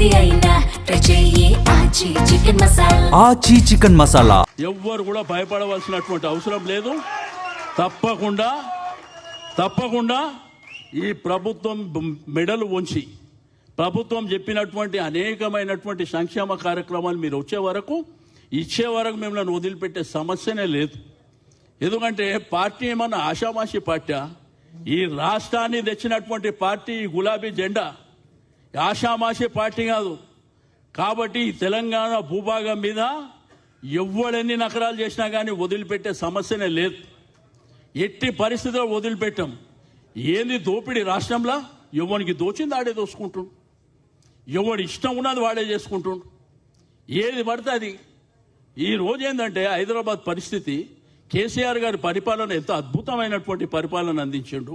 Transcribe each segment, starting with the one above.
ఏది అయినా ట్రై చెయ్యి ఆచి చికెన్ మసాలా. ఆచి చికెన్ మసాలా. ఎవ్వరు కూడా భయపడవలసినటువంటి అవసరం లేదు. తప్పకుండా ఈ ప్రభుత్వం మెడలు వంచి ప్రభుత్వం చెప్పినటువంటి అనేకమైనటువంటి సంక్షేమ కార్యక్రమాలు మీరు ఇచ్చే వరకు మిమ్మల్ని వదిలిపెట్టే సమస్యనే లేదు. ఎందుకంటే పార్టీ ఏమన్నా ఆషామాషి పార్టీ? ఈ రాష్ట్రాన్ని తెచ్చినటువంటి పార్టీ ఈ గులాబీ జెండా ఆషామాషి పార్టీ కాదు. కాబట్టి ఈ తెలంగాణ భూభాగం మీద ఎవ్వడెన్ని నకరాలు చేసినా కానీ వదిలిపెట్టే సమస్యనే లేదు. ఎట్టి పరిస్థితుల్లో వదిలిపెట్టాం. ఏంది దోపిడీ రాష్ట్రంలో? ఎవరికి దోచింది ఆడే దోసుకుంటుండు, ఎవడు ఇష్టం ఉన్నది వాడే చేసుకుంటుండు, ఏది పడితే అది. ఈ రోజు ఏంటంటే హైదరాబాద్ పరిస్థితి, కేసీఆర్ గారి పరిపాలన ఎంత అద్భుతమైనటువంటి పరిపాలన అందించిండు.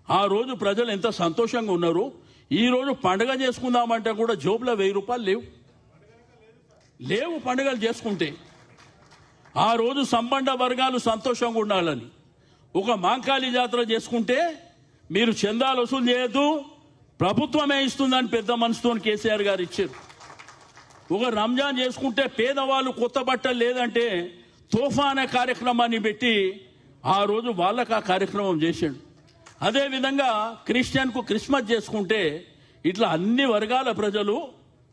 ఆ రోజు ప్రజలు ఎంత సంతోషంగా ఉన్నారు. ఈ రోజు పండుగ చేసుకుందామంటే కూడా జోబులో 1000 రూపాయలు లేవు పండుగలు చేసుకుంటే. ఆ రోజు సంబంధ వర్గాలు సంతోషంగా ఉండాలని ఒక మాంకాళి జాతర చేసుకుంటే మీరు చందాలు వసూలు చేయొద్దు, ప్రభుత్వమే ఇస్తుందని పెద్ద మనసుతో కేసీఆర్ గారు ఇచ్చారు. ఒక రంజాన్ చేసుకుంటే పేదవాళ్ళు కొత్త బట్టలు లేదంటే తోఫా అనే కార్యక్రమాన్ని పెట్టి ఆ రోజు వాళ్ళకు ఆ కార్యక్రమం చేశాడు. అదేవిధంగా క్రిస్టియన్కు క్రిస్మస్ చేసుకుంటే ఇట్లా అన్ని వర్గాల ప్రజలు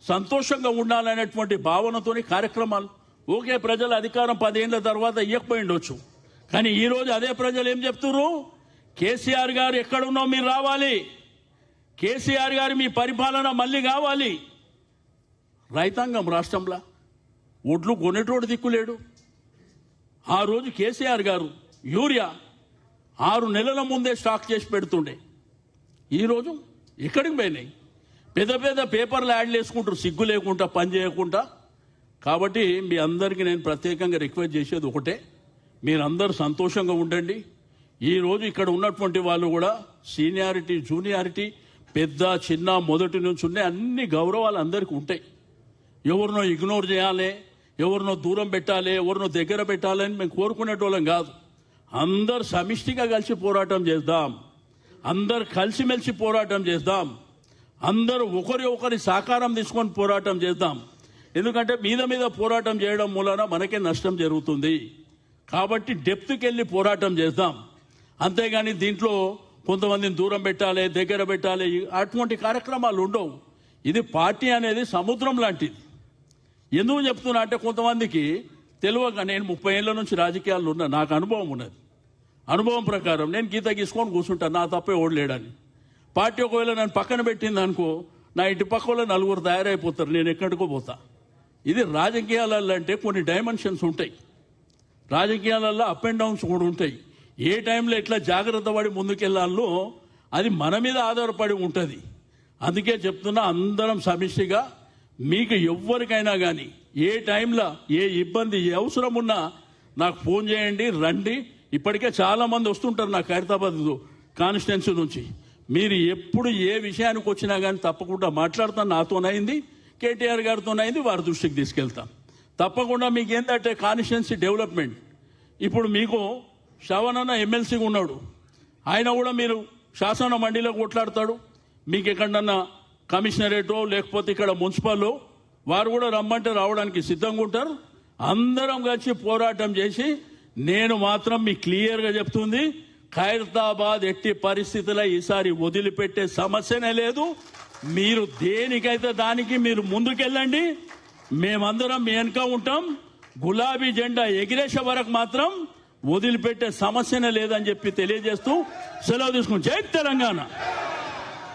సంతోషంగా ఉండాలనేటువంటి భావనతోని కార్యక్రమాలు. ఓకే, ప్రజల అధికారం 10 ఏళ్ల తర్వాత ఇవ్వకపోయిండొచ్చు, కానీ ఈరోజు అదే ప్రజలు ఏం చెప్తున్నారు? కేసీఆర్ గారు ఎక్కడున్నో మీరు రావాలి, కేసీఆర్ గారు మీ పరిపాలన మళ్ళీ కావాలి. రైతాంగం రాష్ట్రంలో ఒడ్లు కొనేటోడు దిక్కులేడు. ఆ రోజు కేసీఆర్ గారు యూరియా 6 నెలల ముందే స్టాక్ చేసి పెడుతుండే. ఈరోజు ఎక్కడికి పోయినాయి? పెద్ద పెద్ద పేపర్లు యాడ్లు వేసుకుంటారు సిగ్గు లేకుండా, పని చేయకుండా. కాబట్టి మీ అందరికీ నేను ప్రత్యేకంగా రిక్వెస్ట్ చేసేది ఒకటే, మీరందరూ సంతోషంగా ఉండండి. ఈరోజు ఇక్కడ ఉన్నటువంటి వాళ్ళు కూడా సీనియారిటీ, జూనియారిటీ, పెద్ద చిన్న మొదటి నుంచి ఉన్నాయి, అన్ని గౌరవాలు అందరికీ ఉంటాయి. ఎవరినో ఇగ్నోర్ చేయాలి, ఎవరినో దూరం పెట్టాలి, ఎవరినో దగ్గర పెట్టాలని మేము కోరుకునేటోళ్ళం కాదు. అందరు సమిష్టిగా కలిసి పోరాటం చేద్దాం, అందరు కలిసిమెలిసి పోరాటం చేద్దాం, అందరూ ఒకరి సహకారం తీసుకొని పోరాటం చేద్దాం. ఎందుకంటే మీద పోరాటం చేయడం మూలన మనకే నష్టం జరుగుతుంది. కాబట్టి డెప్త్కి వెళ్ళి పోరాటం చేద్దాం. అంతేగాని దీంట్లో కొంతమందిని దూరం పెట్టాలి, దగ్గర పెట్టాలి, అటువంటి కార్యక్రమాలు ఉండవు. ఇది పార్టీ అనేది సముద్రం లాంటిది. ఎందుకు చెప్తున్నా అంటే కొంతమందికి తెలియక, నేను 30 ఏళ్ల నుంచి రాజకీయాల్లో ఉన్నా, నాకు అనుభవం ఉన్నది. అనుభవం ప్రకారం నేను గీత గీసుకొని కూర్చుంటాను, నా తప్పే ఓడలేడని. పార్టీ ఒకవేళ నన్ను పక్కన పెట్టింది అనుకో, నా ఇంటి పక్కలో 4 తయారైపోతారు, నేను ఎక్కడికో పోతా. ఇది రాజకీయాలలో అంటే కొన్ని డైమెన్షన్స్ ఉంటాయి. రాజకీయాలలో అప్ అండ్ డౌన్స్ కూడా ఉంటాయి. ఏ టైంలో ఎట్లా జాగ్రత్త పడి ముందుకెళ్లాలో అది మన మీద ఆధారపడి ఉంటుంది. అందుకే చెప్తున్నా, అందరం సమిష్టిగా మీకు ఎవ్వరికైనా కానీ ఏ టైంలో ఏ ఇబ్బంది, ఏ అవసరం ఉన్నా నాకు ఫోన్ చేయండి, రండి. ఇప్పటికే చాలా మంది వస్తుంటారు నాకు ఖైరతాబాద్ కాన్స్టిట్యున్సీ నుంచి. మీరు ఎప్పుడు ఏ విషయానికి వచ్చినా కానీ తప్పకుండా మాట్లాడతాను. నాతోనైంది, కేటీఆర్ గారితోనైంది, వారి దృష్టికి తీసుకెళ్తాం. తప్పకుండా మీకు ఏంటంటే కాన్స్టిట్యున్సీ డెవలప్మెంట్. ఇప్పుడు మీకు శ్రవణ్ అన్న ఎమ్మెల్సీగా ఉన్నాడు, ఆయన కూడా మీరు శాసన మండలిలో కొట్లాడతాడు. మీకు ఎక్కడన్నా కమిషనరేటో లేకపోతే ఇక్కడ మున్సిపల్లో వారు కూడా రమ్మంటే రావడానికి సిద్ధంగా ఉంటారు. అందరం కలిసి పోరాటం చేసి, నేను మాత్రం మీకు క్లియర్గా చెప్తుంది, ఖైరతాబాద్ ఎట్టి పరిస్థితుల్లో ఈసారి వదిలిపెట్టే సమస్యనే లేదు. మీరు దేనికైతే దానికి మీరు ముందుకెళ్ళండి, మేమందరం మీ వెనుక ఉంటాం. గులాబీ జెండా ఎగిరేసే వరకు మాత్రం వదిలిపెట్టే సమస్యనే లేదని చెప్పి తెలియజేస్తూ సెలవు తీసుకుని జై తెలంగాణ.